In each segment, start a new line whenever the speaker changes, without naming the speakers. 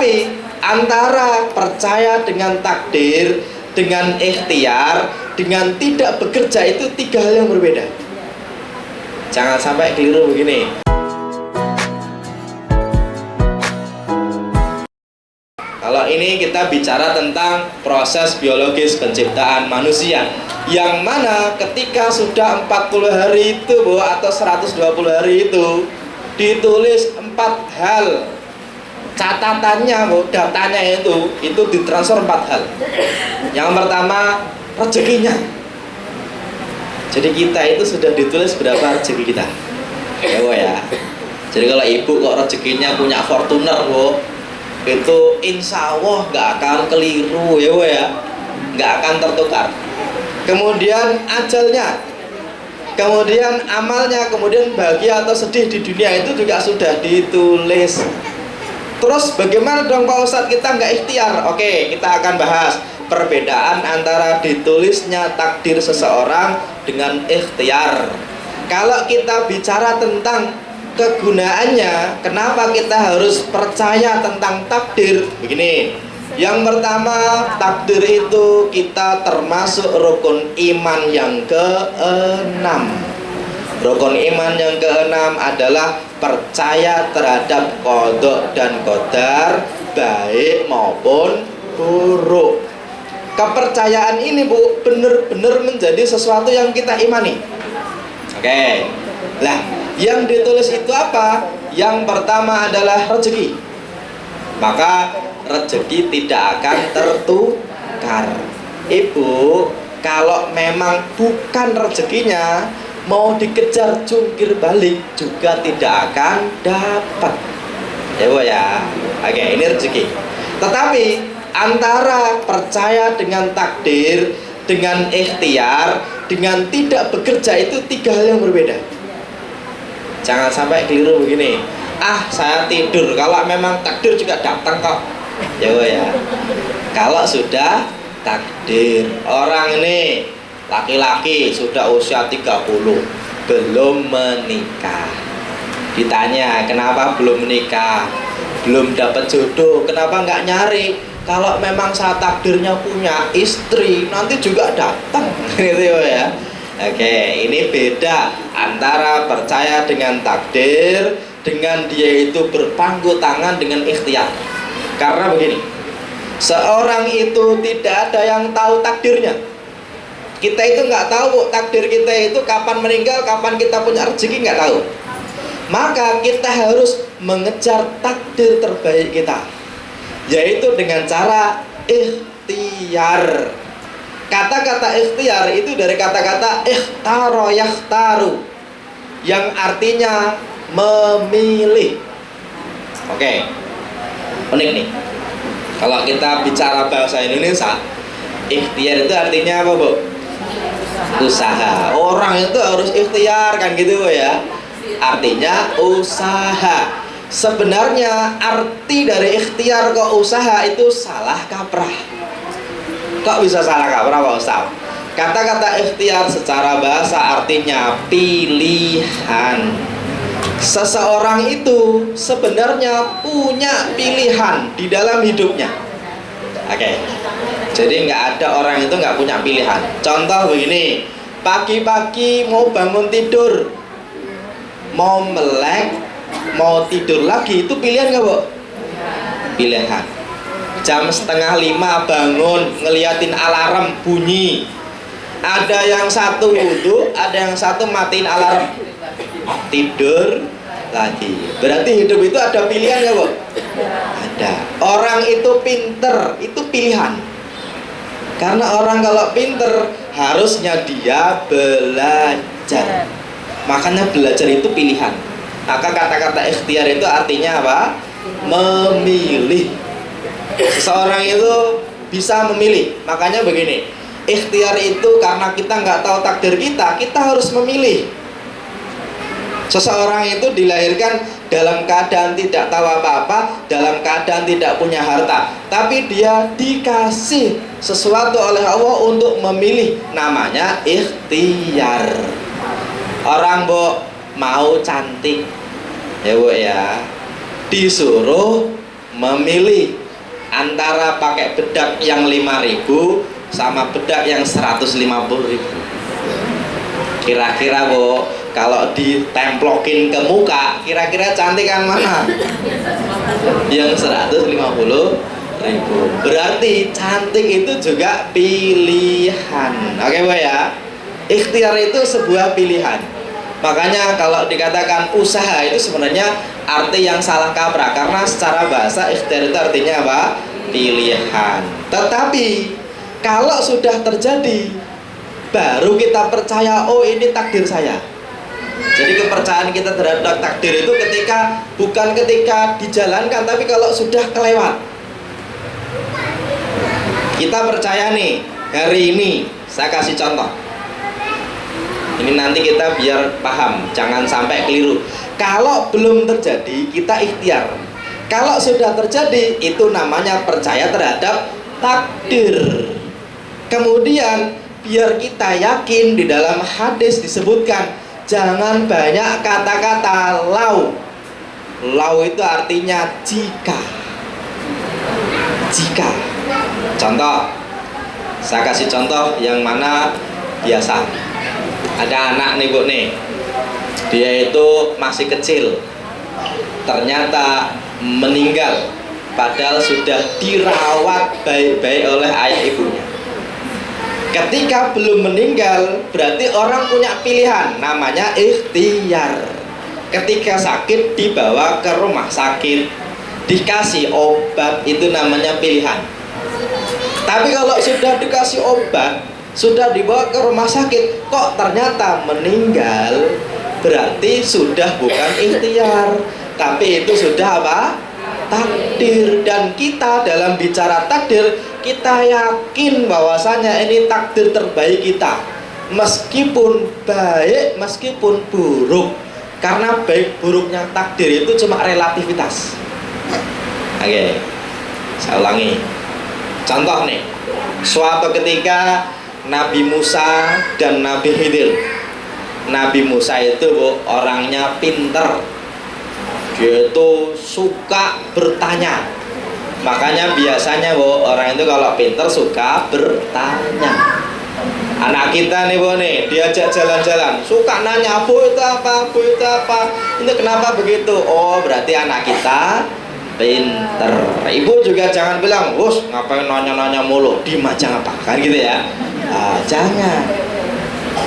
Tetapi antara percaya dengan takdir, dengan ikhtiar, dengan tidak bekerja itu tiga hal yang berbeda. Jangan sampai keliru begini. Kalau ini kita bicara tentang proses biologis penciptaan manusia, yang mana ketika sudah 40 hari itu atau 120 hari itu ditulis 4 hal catatannya, datanya itu ditransfer 4 hal. Yang pertama, rezekinya. Jadi kita itu sudah ditulis berapa rezeki kita, ya. Jadi kalau ibu kok rezekinya punya Fortuner, itu insya Allah nggak akan keliru, ya, nggak akan tertukar. Kemudian ajalnya, kemudian amalnya, kemudian bahagia atau sedih di dunia itu juga sudah ditulis. Terus bagaimana dong Pak Ustadz, kita nggak ikhtiar? Oke, kita akan bahas perbedaan antara ditulisnya takdir seseorang dengan ikhtiar. Kalau kita bicara tentang kegunaannya, kenapa kita harus percaya tentang takdir? Begini, yang pertama, takdir itu kita termasuk rukun iman yang ke-6. Rukun iman yang ke-6 adalah percaya terhadap qada dan qadar, baik maupun buruk. Kepercayaan ini benar-benar menjadi sesuatu yang kita imani. Oke. Lah, yang ditulis itu apa? Yang pertama adalah rezeki. Maka rezeki tidak akan tertukar. Ibu, kalau memang bukan rezekinya, mau dikejar jungkir balik juga tidak akan dapat, ya. Oke, ini rezeki. Tetapi antara percaya dengan takdir, dengan ikhtiar, dengan tidak bekerja itu tiga hal yang berbeda. Jangan sampai keliru begini. Saya tidur, kalau memang takdir juga datang kok, ya. Kalau sudah takdir, orang ini laki-laki sudah usia 30, belum menikah. Ditanya, kenapa belum menikah? Belum dapat jodoh, kenapa nggak nyari? Kalau memang saat takdirnya punya istri, nanti juga datang, gitu ya. Oke, ini beda antara percaya dengan takdir dengan dia itu berpangku tangan dengan ikhtiar. Karena begini, seorang itu tidak ada yang tahu takdirnya. Kita itu nggak tahu takdir kita itu kapan meninggal, kapan kita punya rezeki, nggak tahu. Maka kita harus mengejar takdir terbaik kita, yaitu dengan cara ikhtiar. Kata-kata ikhtiar itu dari kata-kata ikhtaro yakhtaru, yang artinya memilih. Oke, unik nih. Kalau kita bicara bahasa Indonesia, ikhtiar itu artinya apa, Bu? Usaha. Orang itu harus ikhtiar, kan gitu ya. Artinya usaha. Sebenarnya arti dari ikhtiar ke usaha itu salah kaprah. Kok bisa salah kaprah, Pak Ustaz? Kata-kata ikhtiar secara bahasa artinya pilihan. Seseorang itu sebenarnya punya pilihan di dalam hidupnya. Oke. Jadi nggak ada orang itu nggak punya pilihan. Contoh begini, pagi-pagi mau bangun tidur, mau melek, mau tidur lagi, itu pilihan nggak, Bu? Pilihan. Jam 4:30 bangun, ngeliatin alarm bunyi. Ada yang satu wudhu, ada yang satu matiin alarm, tidur lagi. Berarti hidup itu ada pilihan nggak, Bu? Ada. Orang itu pinter, itu pilihan. Karena orang kalau pinter harusnya dia belajar. Makanya belajar itu pilihan. Maka kata-kata ikhtiar itu artinya apa? Memilih. Seseorang itu bisa memilih. Makanya begini, ikhtiar itu karena kita nggak tahu takdir kita, kita harus memilih. Seseorang itu dilahirkan dalam keadaan tidak tahu apa-apa, dalam keadaan tidak punya harta, tapi dia dikasih sesuatu oleh Allah untuk memilih, namanya ikhtiar. Orang, Bu, mau cantik, ya Bu ya, disuruh memilih antara pakai bedak yang 5.000 sama bedak yang 150.000. Kira-kira Bu, kalau ditemplokin ke muka, kira-kira cantikan mana? Yang 150.000. Berarti cantik itu juga pilihan. Oke Bu ya. Ikhtiar itu sebuah pilihan. Makanya kalau dikatakan usaha itu sebenarnya arti yang salah kaprah, karena secara bahasa ikhtiar itu artinya apa? Pilihan. Tetapi kalau sudah terjadi, baru kita percaya, oh ini takdir saya. Jadi kepercayaan kita terhadap takdir itu bukan ketika dijalankan, tapi kalau sudah kelewat. Kita percaya nih, hari ini saya kasih contoh. Ini nanti kita biar paham, jangan sampai keliru. Kalau belum terjadi, kita ikhtiar. Kalau sudah terjadi, itu namanya percaya terhadap takdir. Kemudian biar kita yakin, di dalam hadis disebutkan jangan banyak kata-kata lau. Lau itu artinya jika. Jika. Contoh, saya kasih contoh yang mana biasa. Ada anak nih Bu nih, dia itu masih kecil, ternyata meninggal padahal sudah dirawat baik-baik oleh ayah ibunya. Ketika belum meninggal, berarti orang punya pilihan, namanya ikhtiar. Ketika sakit dibawa ke rumah sakit, dikasih obat, itu namanya pilihan. Tapi kalau sudah dikasih obat, sudah dibawa ke rumah sakit, kok ternyata meninggal, berarti sudah bukan ikhtiar, tapi itu sudah apa? Takdir. Dan kita dalam bicara takdir, kita yakin bahwasanya ini takdir terbaik kita, meskipun baik, meskipun buruk. Karena baik buruknya takdir itu cuma relativitas. Oke, saya ulangi. Contoh nih, suatu ketika Nabi Musa dan Nabi Khidir. Nabi Musa itu Bu, orangnya pinter, dia itu suka bertanya. Makanya biasanya Bu, orang itu kalau pinter suka bertanya. Anak kita nih Bu nih, diajak jalan-jalan, suka nanya, Bu itu apa, Bu itu apa, ini kenapa begitu. Oh berarti anak kita pinter. Ibu juga jangan bilang, wus ngapain nanya-nanya mulu, diem aja ngapa, kan gitu ya. Jangan.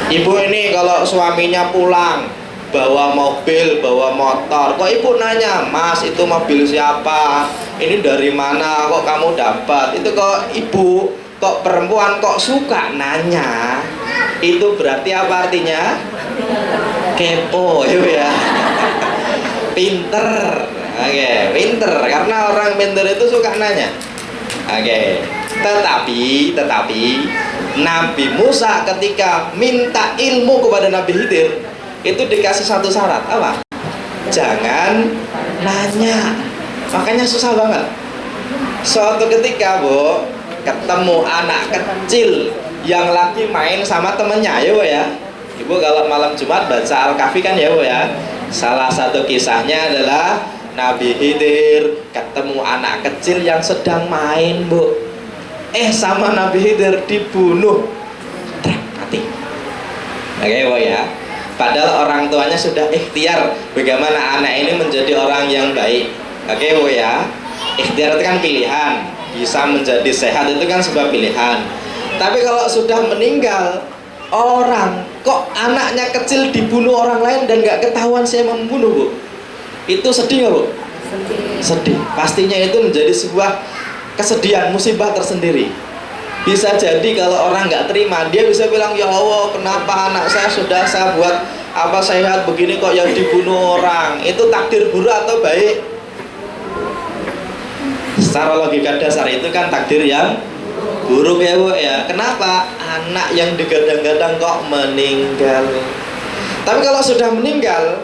Ibu ini kalau suaminya pulang bawa mobil, bawa motor, kok ibu nanya, Mas itu mobil siapa, ini dari mana, kok kamu dapat, itu kok ibu, kok perempuan kok suka nanya, itu berarti apa artinya? Kepo ya. Pinter. Oke, pinter, karena orang pinter itu suka nanya. Oke. Tetapi Nabi Musa ketika minta ilmu kepada Nabi Khidir, itu dikasih satu syarat, apa? Jangan nanya. Makanya susah banget. Suatu ketika Bu, ketemu anak kecil yang lagi main sama temennya, ya Bu ya. Ibu kalau malam Jumat baca Al-Kahfi kan ya Bu ya. Salah satu kisahnya adalah Nabi Khidir ketemu anak kecil yang sedang main Bu. Sama Nabi Khidir dibunuh, mati. Oke Bu ya. Padahal orang tuanya sudah ikhtiar bagaimana anak ini menjadi orang yang baik. Oke Bu ya. Ikhtiar itu kan pilihan, bisa menjadi sehat itu kan sebuah pilihan. Tapi kalau sudah meninggal orang, kok anaknya kecil dibunuh orang lain dan gak ketahuan saya membunuh Bu, itu sedih gak Bu? Sedih. Pastinya itu menjadi sebuah kesedihan, musibah tersendiri. Bisa jadi kalau orang nggak terima, dia bisa bilang, ya Allah kenapa anak saya sudah saya buat apa sehat begini kok yang dibunuh orang. Itu takdir buruk atau baik? Secara logika dasar itu kan takdir yang buruk ya Bu ya. Kenapa? Anak yang digadang-gadang kok meninggal. Tapi kalau sudah meninggal,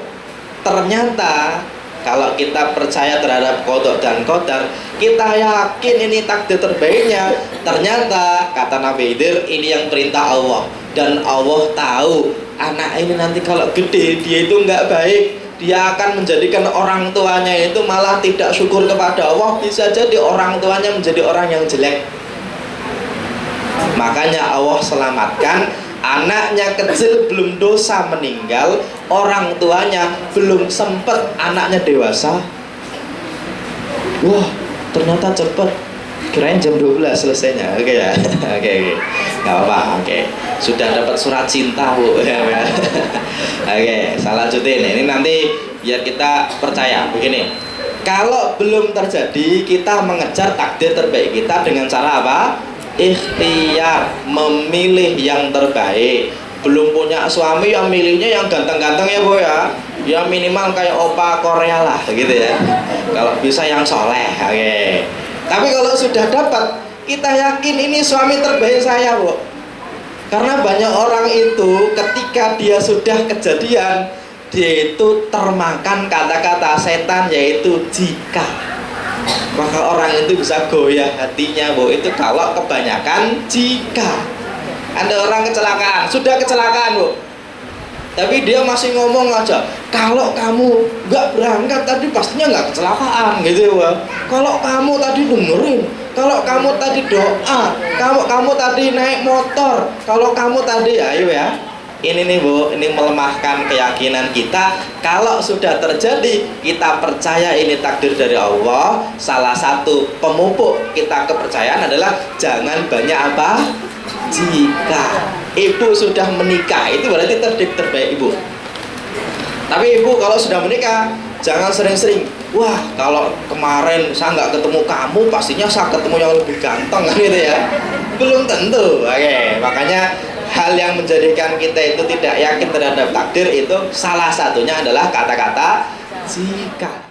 ternyata kalau kita percaya terhadap qada dan qadar, kita yakin ini takdir terbaiknya. Ternyata kata Nabi Khidir, ini yang perintah Allah, dan Allah tahu anak ini nanti kalau gede dia itu nggak baik, dia akan menjadikan orang tuanya itu malah tidak syukur kepada Allah, bisa jadi orang tuanya menjadi orang yang jelek. Makanya Allah selamatkan anaknya kecil belum dosa meninggal, orang tuanya belum sempet anaknya dewasa. Wah, ternyata cepet. Kirain jam 12 selesainya. Oke ya. Oke. Gak apa-apa. Oke. Sudah dapat surat cinta, Bu. Oke, salah lanjutin. Ini nanti biar kita percaya. Begini. Kalau belum terjadi, kita mengejar takdir terbaik kita dengan cara apa? Ikhtiar, memilih yang terbaik. Belum punya suami, yang milihnya yang ganteng-ganteng ya, Bu ya. Ya minimal kayak opa Korea lah gitu ya. Kalau bisa yang soleh. Oke. Tapi kalau sudah dapat, kita yakin ini suami terbaik saya, Bu. Karena banyak orang itu ketika dia sudah kejadian, dia itu termakan kata-kata setan, yaitu jika. Maka orang itu bisa goyah hatinya, Bu. Itu kalau kebanyakan jika. Ada orang kecelakaan, sudah kecelakaan, Bu, tapi dia masih ngomong aja, kalau kamu nggak berangkat tadi pastinya nggak kecelakaan gitu ya. Kalau kamu tadi dengerin, kalau kamu tadi doa, kalau kamu tadi naik motor, kalau kamu tadi, ayo ya. Ini nih, Bu, ini melemahkan keyakinan kita. Kalau sudah terjadi, kita percaya ini takdir dari Allah. Salah satu pemupuk kita kepercayaan adalah jangan banyak apa? Jika. Ibu sudah menikah, itu berarti takdir terbaik ibu. Tapi ibu kalau sudah menikah, jangan sering-sering, wah kalau kemarin saya nggak ketemu kamu, pastinya saya ketemu yang lebih ganteng kan gitu ya. Belum tentu. Oke, makanya hal yang menjadikan kita itu tidak yakin terhadap takdir itu salah satunya adalah kata-kata jika.